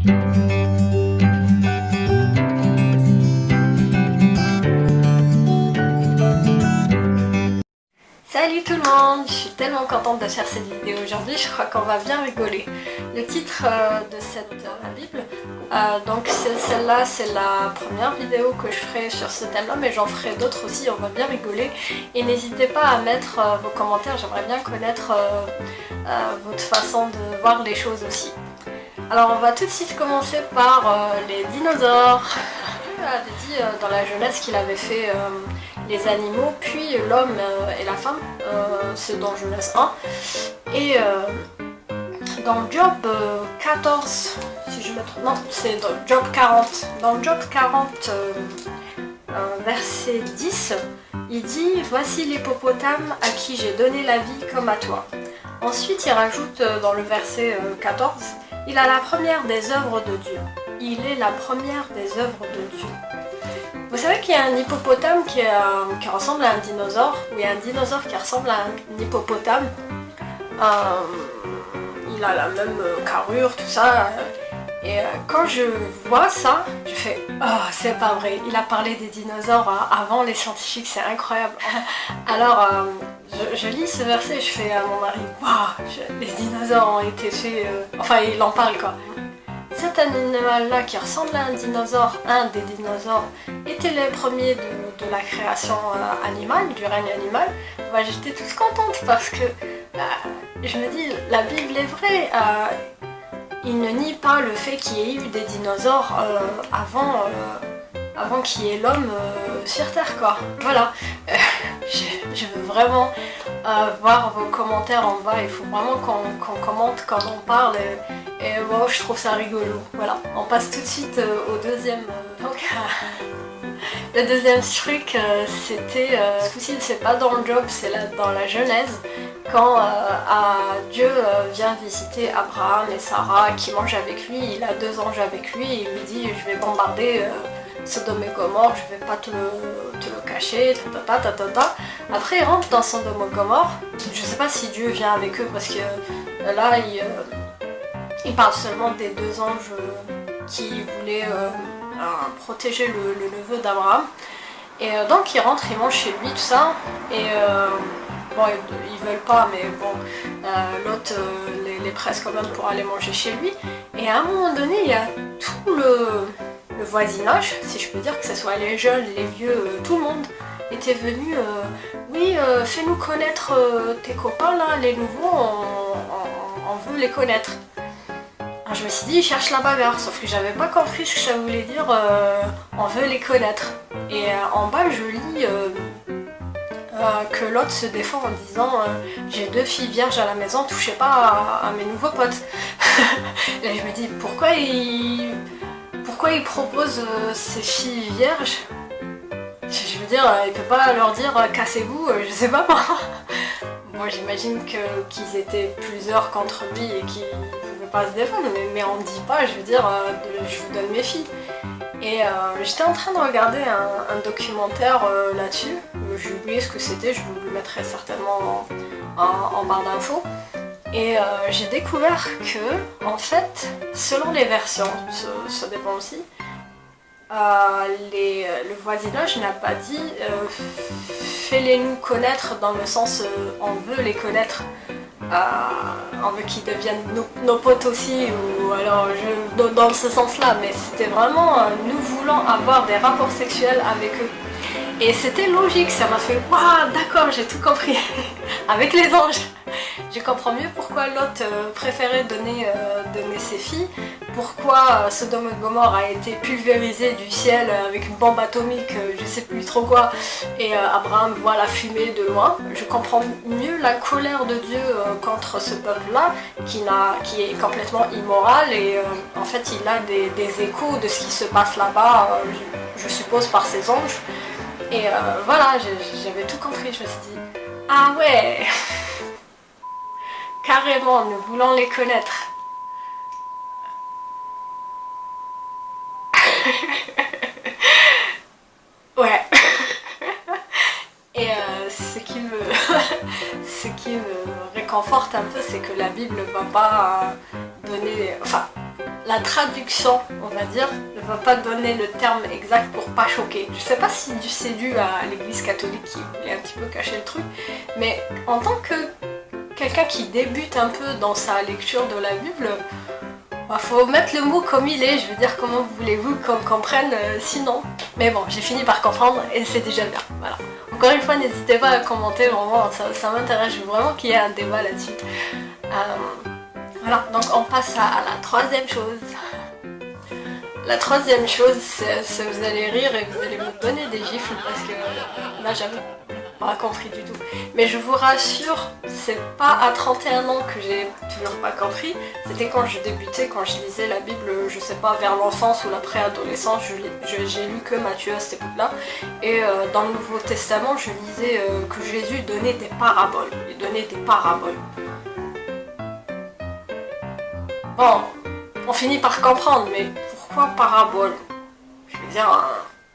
Salut tout le monde, je suis tellement contente de faire cette vidéo aujourd'hui, je crois qu'on va bien rigoler. Le titre de cette Bible, donc celle-là c'est la première vidéo que je ferai sur ce thème-là, mais j'en ferai d'autres aussi, on va bien rigoler. Et n'hésitez pas à mettre vos commentaires, j'aimerais bien connaître votre façon de voir les choses aussi. Alors on va tout de suite commencer par les dinosaures. Dieu avait dit dans la Genèse qu'il avait fait les animaux, puis l'homme et la femme, c'est dans Genèse 1. Et dans Job 14, si je me trompe, non, c'est dans Job 40. Dans Job 40, verset 10, il dit « Voici l'hippopotame à qui j'ai donné la vie comme à toi ». Ensuite, il rajoute dans le verset 14, « Il a la première des œuvres de Dieu ». Il est la première des œuvres de Dieu. Vous savez qu'il y a un hippopotame qui ressemble à un dinosaure, ou il y a un dinosaure qui ressemble à un hippopotame. Il a la même carrure, tout ça. Et quand je vois ça, je fais « Oh, c'est pas vrai, il a parlé des dinosaures avant les scientifiques, c'est incroyable ». Alors, je lis ce verset et je fais à mon mari « Waouh, les dinosaures ont été faits... Enfin, il en parle quoi. Cet animal-là qui ressemble à un dinosaure, un des dinosaures, était les premiers de la création animale, du règne animal. Bah, j'étais toute contente parce que je me dis, la Bible est vraie. Il ne nie pas le fait qu'il y ait eu des dinosaures avant qu'il y ait l'homme sur Terre, quoi. Voilà. Je veux vraiment voir vos commentaires en bas. Il faut vraiment qu'on commente quand on parle. Et moi, je trouve ça rigolo. Voilà. On passe tout de suite au deuxième. Le deuxième truc, c'était... ce coup-ci, c'est pas dans le Job, c'est dans la Genèse. Quand Dieu vient visiter Abraham et Sarah, qui mangent avec lui, il a 2 anges avec lui, et il lui dit « Je vais bombarder Sodome et Gomorrhe, je vais pas te le cacher, ta. » Après, il rentre dans Sodome et Gomorre. Je sais pas si Dieu vient avec eux, parce que là, il parle seulement des 2 anges qui voulaient protéger le neveu d'Abraham. Et donc, il rentre, il mange chez lui, tout ça, et... bon, ils veulent pas, mais bon, l'autre les presse quand même pour aller manger chez lui. Et à un moment donné, il y a tout le voisinage, si je peux dire, que ce soit les jeunes, les vieux, tout le monde était venu. Oui, fais-nous connaître tes copains là, les nouveaux, on veut les connaître. Alors, je me suis dit, ils cherchent la bagarre, sauf que j'avais pas compris ce que ça voulait dire, on veut les connaître. Et en bas, je lis... que l'autre se défend en disant j'ai 2 filles vierges à la maison, touchez pas à mes nouveaux potes. Et je me dis pourquoi il propose ces filles vierges. Je veux dire, il peut pas leur dire cassez-vous, je sais pas moi. Moi j'imagine qu'ils étaient plusieurs contre lui et qu'ils pouvaient pas se défendre, mais on me dit pas, je veux dire, je vous donne mes filles. Et j'étais en train de regarder un documentaire là-dessus. J'ai oublié ce que c'était, je vous le mettrai certainement en barre d'infos. Et j'ai découvert que, en fait, selon les versions, ça dépend aussi, le voisinage n'a pas dit fais-les-nous connaître dans le sens on veut les connaître. On veut qu'ils deviennent nos potes aussi, ou alors dans ce sens-là, mais c'était vraiment nous voulons avoir des rapports sexuels avec eux. Et c'était logique, ça m'a fait waouh, d'accord, j'ai tout compris. Avec les anges, je comprends mieux pourquoi Lot préférait donner ses filles, pourquoi Sodome et Gomorre a été pulvérisé du ciel avec une bombe atomique, je sais plus trop quoi, et Abraham voit la fumée de loin. Je comprends mieux la colère de Dieu contre ce peuple-là, qui est complètement immoral, et en fait il a des échos de ce qui se passe là-bas, je suppose par ses anges. Et voilà, j'avais tout compris, je me suis dit, ah ouais, carrément, nous voulons les connaître. Ouais. Et ce qui me réconforte un peu, c'est que la Bible ne va pas donner... Enfin, la traduction, on va dire, ne va pas donner le terme exact pour pas choquer. Je sais pas si c'est dû à l'église catholique qui voulait un petit peu cacher le truc, mais en tant que quelqu'un qui débute un peu dans sa lecture de la Bible, bah, faut mettre le mot comme il est. Je veux dire, comment voulez-vous qu'on comprenne sinon? Mais bon, j'ai fini par comprendre et c'est déjà bien. Voilà. Encore une fois, n'hésitez pas à commenter, vraiment, ça m'intéresse. Je veux vraiment qu'il y ait un débat là-dessus. Voilà, donc on passe à la troisième chose. La troisième chose, c'est vous allez rire et vous allez me donner des gifles parce que là j'avais pas compris du tout. Mais je vous rassure, c'est pas à 31 ans que j'ai toujours pas compris. C'était quand je débutais, quand je lisais la Bible, je sais pas, vers l'enfance ou la préadolescence, j'ai lu que Matthieu à cette époque-là. Et dans le Nouveau Testament, je lisais que Jésus donnait des paraboles. Il donnait des paraboles. Bon, on finit par comprendre, mais pourquoi parabole? Je veux dire,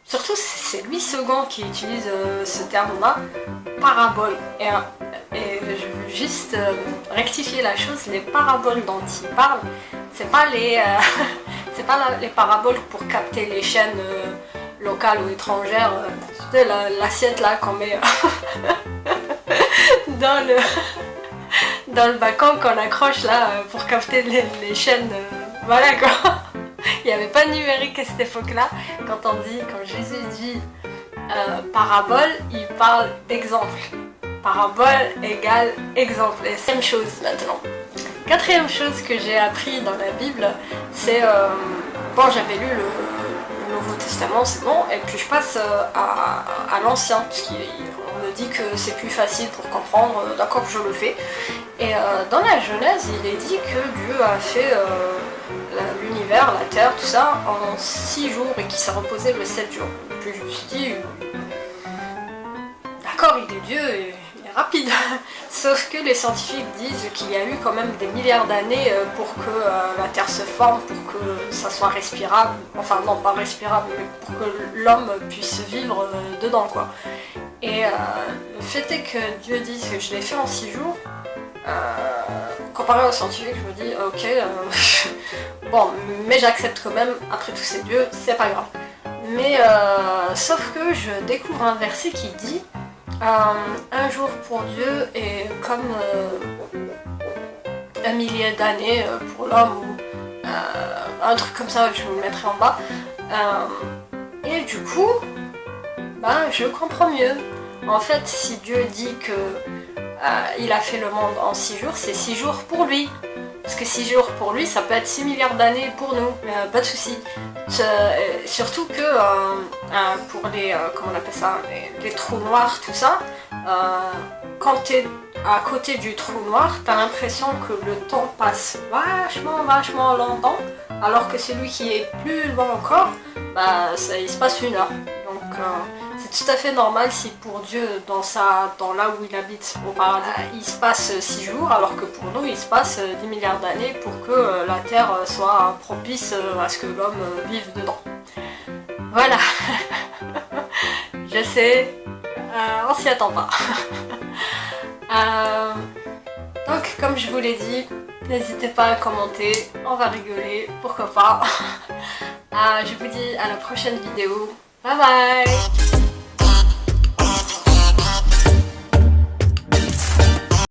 surtout c'est Louis II qui utilise ce terme-là, parabole. Et je veux juste rectifier la chose, les paraboles dont il parle, c'est pas c'est pas les paraboles pour capter les chaînes locales ou étrangères. Tu sais, l'assiette là qu'on met dans le balcon qu'on accroche là pour capter les chaînes, voilà quoi. Il n'y avait pas de numérique à cette époque-là. Quand Jésus dit parabole, il parle d'exemple. Parabole égale exemple. Et c'est la même chose maintenant. Quatrième chose que j'ai appris dans la Bible, c'est bon, j'avais lu le Nouveau Testament, c'est bon, et puis je passe à l'Ancien, parce qu'on me dit que c'est plus facile pour comprendre, d'accord, je le fais. Et dans la Genèse, il est dit que Dieu a fait l'univers, la terre, tout ça, en 6 jours et qu'il s'est reposé le 7 jours. Et puis je me suis dit, d'accord, il est Dieu, il est rapide. Sauf que les scientifiques disent qu'il y a eu quand même des milliards d'années pour que la terre se forme, pour que ça soit respirable. Enfin non, pas respirable, mais pour que l'homme puisse vivre dedans, quoi. Et le fait est que Dieu dise que je l'ai fait en 6 jours, comparé aux scientifiques, je me dis ok, bon, mais j'accepte quand même, après tout c'est Dieu, c'est pas grave. Mais sauf que je découvre un verset qui dit un jour pour Dieu est comme un millier d'années pour l'homme, ou un truc comme ça, je vous le mettrai en bas. Et du coup, ben, je comprends mieux. En fait, si Dieu dit que il a fait le monde en 6 jours, c'est 6 jours pour lui. Parce que 6 jours pour lui, ça peut être 6 milliards d'années pour nous, pas de souci. Surtout que pour les, comment on appelle ça, les trous noirs, tout ça, quand tu es à côté du trou noir, tu as l'impression que le temps passe vachement longtemps, alors que celui qui est plus loin encore, bah, il se passe 1 heure. Donc c'est tout à fait normal si pour Dieu, dans là où il habite au paradis, il se passe 6 jours, alors que pour nous, il se passe 10 milliards d'années pour que la Terre soit propice à ce que l'homme vive dedans. Voilà. Je sais, on s'y attend pas. Donc, comme je vous l'ai dit, n'hésitez pas à commenter, on va rigoler, pourquoi pas. Je vous dis à la prochaine vidéo. Bye bye.